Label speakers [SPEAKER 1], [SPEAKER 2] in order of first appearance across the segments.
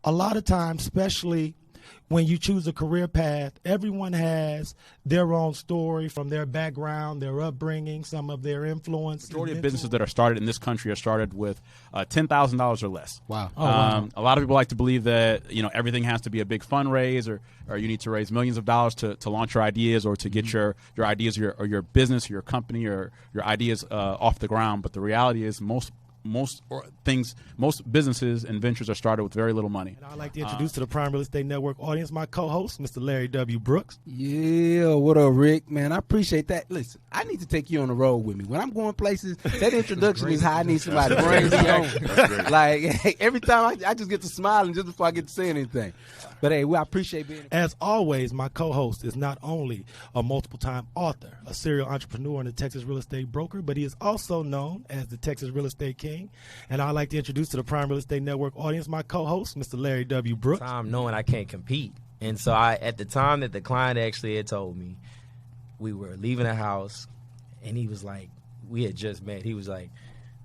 [SPEAKER 1] a lot of times, especially when you choose a career path, everyone has their own story from their background, their upbringing, some of their influence.
[SPEAKER 2] The majority of businesses that are started in this country are started with $10,000 or less.
[SPEAKER 3] Wow.
[SPEAKER 1] Wow.
[SPEAKER 2] A lot of people like to believe that everything has to be a big fundraise or you need to raise millions of dollars to launch your ideas or to get your ideas or your business or your company or your ideas off the ground. But the reality is most businesses and ventures are started with very little money.
[SPEAKER 1] And I'd like to introduce to the Prime Real Estate Network audience my co-host, Mr. Larry W. Brooks.
[SPEAKER 3] Yeah, what up, Rick? Man, I appreciate that. Listen, I need to take you on the road with me. When I'm going places, that introduction is how I need somebody to bring me on. Like, every time I just get to smiling just before I get to say anything. But, hey, I appreciate being here.
[SPEAKER 1] As always, my co-host is not only a multiple-time author, a serial entrepreneur, and a Texas real estate broker, but he is also known as the Texas Real Estate King. And I'd like to introduce to the Prime Real Estate Network audience my co-host, Mr. Larry W. Brooks.
[SPEAKER 4] I'm knowing I can't compete. And so at the time that the client actually had told me, we were leaving the house, and he was like, we had just met. He was like,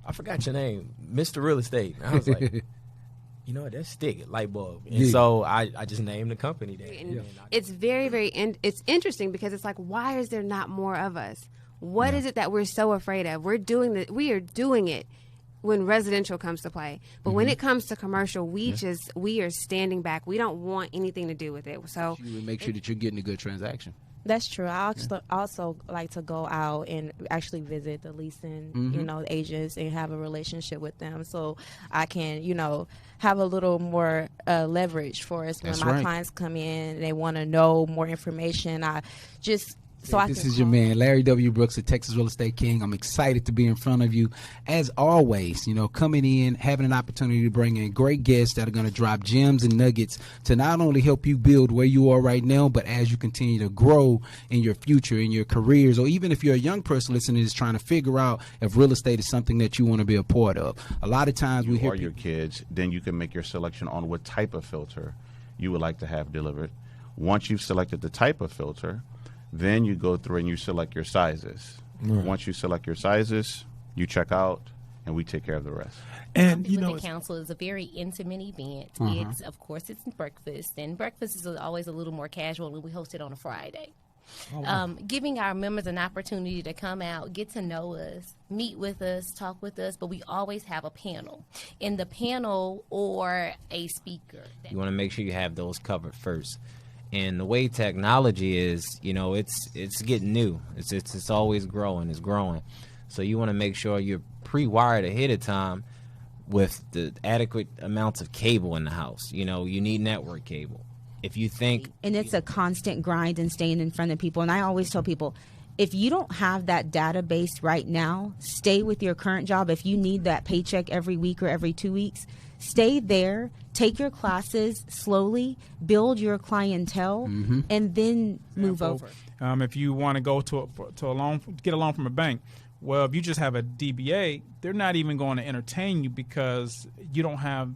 [SPEAKER 4] I forgot your name, Mr. Real Estate. And I was like, you know what, that's stick, light bulb. And so I just named the company that.
[SPEAKER 5] And it's very, very, it's interesting because it's like, why is there not more of us? What is it that we're so afraid of? We are doing it when residential comes to play. But when it comes to commercial, we are standing back. We don't want anything to do with it. So
[SPEAKER 3] you would make sure that you're getting a good transaction.
[SPEAKER 6] That's true. I also like to go out and actually visit the leasing, agents and have a relationship with them, so I can, have a little more leverage for us when my clients come in and they want to know more information. This
[SPEAKER 3] is your man, Larry W. Brooks, the Texas Real Estate King. I'm excited to be in front of you. As always, coming in, having an opportunity to bring in great guests that are going to drop gems and nuggets to not only help you build where you are right now, but as you continue to grow in your future, in your careers, or even if you're a young person listening to this trying to figure out if real estate is something that you want to be a part of. A lot of times we hear
[SPEAKER 7] your kids, then you can make your selection on what type of filter you would like to have delivered. Once you've selected the type of filter, then you go through and you select your sizes. Right. Once you select your sizes, you check out, and we take care of the rest.
[SPEAKER 8] And the council is a very intimate event. It's breakfast, and breakfast is always a little more casual, and we host it on a Friday. Oh, wow. Giving our members an opportunity to come out, get to know us, meet with us, talk with us, but we always have a panel. In the panel or a speaker.
[SPEAKER 4] You want to make sure you have those covered first. And the way technology is, it's getting new. It's always growing. It's growing. So you want to make sure you're pre-wired ahead of time with the adequate amounts of cable in the house. You need network cable. If you think...
[SPEAKER 6] And it's a constant grind and staying in front of people. And I always tell people, if you don't have that database right now, stay with your current job. If you need that paycheck every week or every 2 weeks, stay there, take your classes slowly, build your clientele, and then move over.
[SPEAKER 9] If you want to go to a loan, get a loan from a bank, well, if you just have a DBA, they're not even going to entertain you because you don't have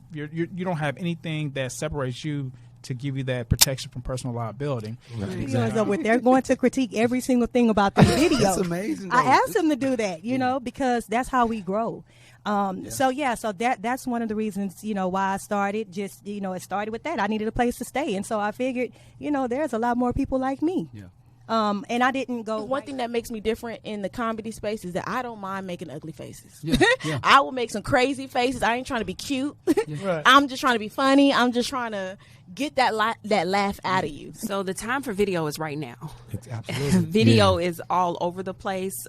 [SPEAKER 9] anything that separates you to give you that protection from personal liability.
[SPEAKER 10] Exactly. They're going to critique every single thing about the video.
[SPEAKER 3] That's amazing.
[SPEAKER 10] I asked them to do that, because that's how we grow. So that's one of the reasons, why I started. Just, it started with that. I needed a place to stay. And so I figured, there's a lot more people like me. Yeah. And I didn't go.
[SPEAKER 11] One thing that makes me different in the comedy space is that I don't mind making ugly faces.
[SPEAKER 3] Yeah, yeah.
[SPEAKER 11] I will make some crazy faces. I ain't trying to be cute.
[SPEAKER 3] Right.
[SPEAKER 11] I'm just trying to be funny. I'm just trying to get that laugh out of you.
[SPEAKER 5] So the time for video is right now.
[SPEAKER 1] It's absolutely.
[SPEAKER 5] Video is all over the place.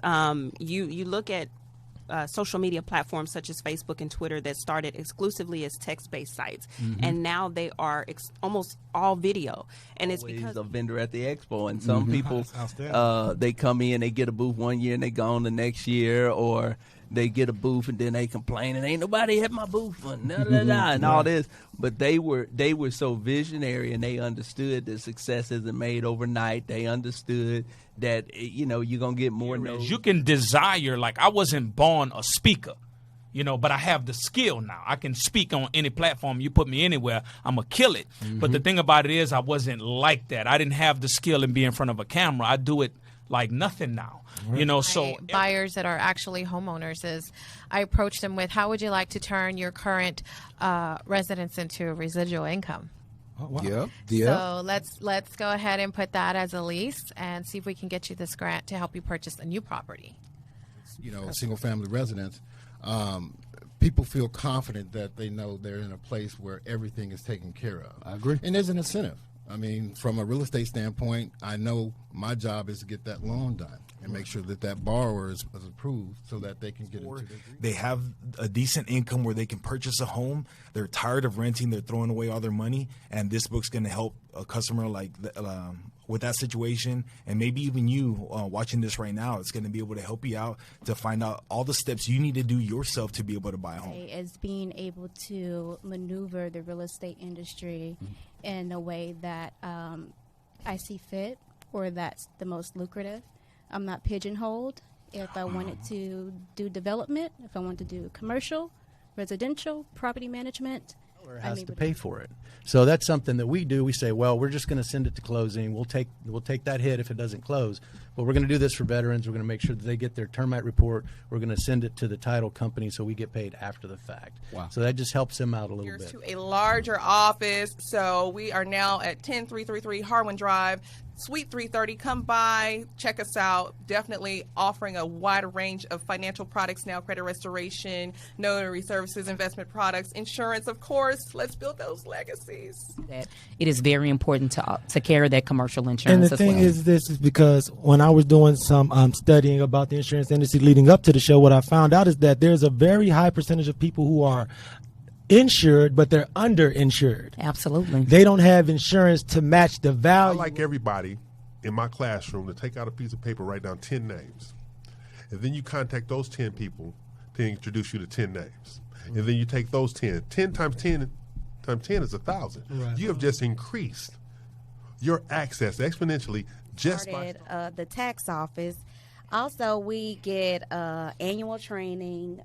[SPEAKER 5] You look at social media platforms such as Facebook and Twitter that started exclusively as text-based sites, and now they are almost all video. And it's because
[SPEAKER 12] a vendor at the expo, and some people they come in, they get a booth one year and they gone the next year, or they get a booth and then they complain and ain't nobody at my booth and all this. But they were so visionary, and they understood that success isn't made overnight. They understood that you're gonna get more no's.
[SPEAKER 9] You can desire, like, I wasn't born a speaker, but I have the skill now. I can speak on any platform. You put me anywhere, I'm gonna kill it. But the thing about it is, I wasn't like that. I didn't have the skill in being in front of a camera. I do it
[SPEAKER 13] like nothing now. You know, so
[SPEAKER 14] buyers that are actually homeowners is I approach them with, how would you like to turn your current residence into residual income?
[SPEAKER 1] Oh, wow.
[SPEAKER 14] So let's go ahead and put that as a lease and see if we can get you this grant to help you purchase a new property.
[SPEAKER 15] You know, single family residence, people feel confident that they know they're in a place where everything is taken care of.
[SPEAKER 3] I agree.
[SPEAKER 15] And there's an incentive. I mean, from a real estate standpoint, I know my job is to get that loan done and make sure that that borrower is approved so that they can get into the
[SPEAKER 16] They have a decent income where they can purchase a home. They're tired of renting. They're throwing away all their money. And this book's going to help a customer with that situation. And maybe even you watching this right now, it's going to be able to help you out to find out all the steps you need to do yourself to be able to buy a home.
[SPEAKER 11] Is being able to maneuver the real estate industry in a way that I see fit or that's the most lucrative. I'm not pigeonholed. If I wanted to do development, if I wanted to do commercial, residential, property management,
[SPEAKER 17] has to pay for it. So that's something that we do. We say, well, we're just going to send it to closing. We'll take that hit if it doesn't close. But we're going to do this for veterans. We're going to make sure that they get their termite report. We're going to send it to the title company so we get paid after the fact.
[SPEAKER 3] Wow.
[SPEAKER 17] So that just helps them out a little bit.
[SPEAKER 18] To a larger office. So we are now at 10333 Harwin Drive, Suite 330. Come by, check us out. Definitely offering a wide range of financial products now, credit restoration, notary services, investment products, insurance, of course. Let's build those legacies.
[SPEAKER 19] That it is very important to carry that commercial insurance
[SPEAKER 1] And the
[SPEAKER 19] as
[SPEAKER 1] thing
[SPEAKER 19] well.
[SPEAKER 1] is, this is because when I was doing some studying about the insurance industry leading up to the show, what I found out is that there's a very high percentage of people who are insured, but they're underinsured.
[SPEAKER 19] Absolutely.
[SPEAKER 1] They don't have insurance to match the value.
[SPEAKER 20] I like everybody in my classroom to take out a piece of paper, write down 10 names. And then you contact those 10 people to introduce you to 10 names. And then you take those 10. 10 times 10 times 10 is 1,000.
[SPEAKER 21] Right.
[SPEAKER 20] You have just increased your access exponentially just by
[SPEAKER 22] started the tax office. Also, we get annual training.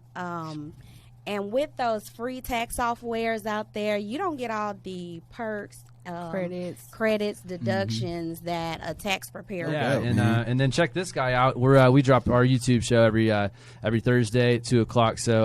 [SPEAKER 22] And with those free tax softwares out there, you don't get all the perks, credits, deductions that a tax preparer
[SPEAKER 23] Yeah,
[SPEAKER 22] does.
[SPEAKER 23] and then check this guy out. We drop our YouTube show every Thursday at 2:00. So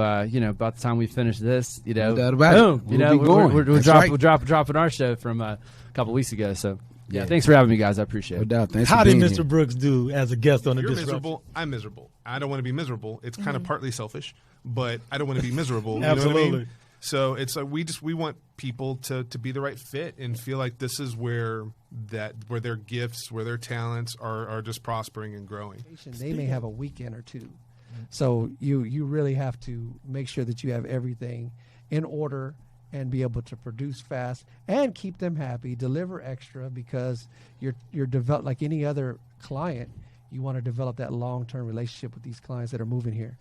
[SPEAKER 23] about the time we finish this,
[SPEAKER 3] No doubt about it.
[SPEAKER 23] boom,
[SPEAKER 3] We'll be going.
[SPEAKER 23] we're
[SPEAKER 3] That's right.
[SPEAKER 23] dropping our show from a couple weeks ago. So thanks for having me, guys. I appreciate it.
[SPEAKER 3] No doubt. Thanks
[SPEAKER 1] How
[SPEAKER 3] for
[SPEAKER 1] did
[SPEAKER 3] being
[SPEAKER 1] Mr.
[SPEAKER 3] here.
[SPEAKER 1] Brooks do as a guest on the
[SPEAKER 24] You're
[SPEAKER 1] Disruption?
[SPEAKER 24] miserable. I'm miserable. I don't want to be miserable. It's kind of
[SPEAKER 1] Mhm.
[SPEAKER 24] partly selfish, but I don't want to be miserable. You know what I
[SPEAKER 1] Absolutely.
[SPEAKER 24] mean? So it's like we want people to be the right fit and feel like this is where their gifts, where their talents are just prospering and growing.
[SPEAKER 25] They may have a weekend or two. So you really have to make sure that you have everything in order and be able to produce fast and keep them happy, deliver extra, because you're develop like any other client, you want to develop that long-term relationship with these clients that are moving here.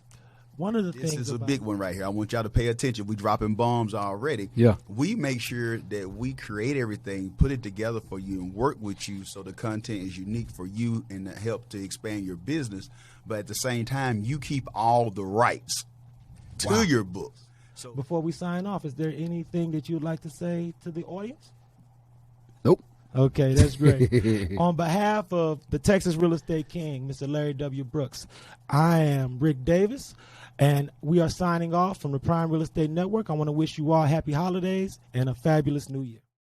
[SPEAKER 1] One of the
[SPEAKER 26] This
[SPEAKER 1] things
[SPEAKER 26] is a
[SPEAKER 1] about-
[SPEAKER 26] big one right here. I want y'all to pay attention. We dropping bombs already.
[SPEAKER 3] Yeah.
[SPEAKER 26] We make sure that we create everything, put it together for you, and work with you so the content is unique for you and to help to expand your business. But at the same time, you keep all the rights to your book. So
[SPEAKER 1] Before we sign off, is there anything that you'd like to say to the audience?
[SPEAKER 3] Nope.
[SPEAKER 1] Okay, that's great. On behalf of the Texas Real Estate King, Mr. Larry W. Brooks, I am Ric Davis, and we are signing off from the Prime Real Estate Network. I want to wish you all happy holidays and a fabulous new year.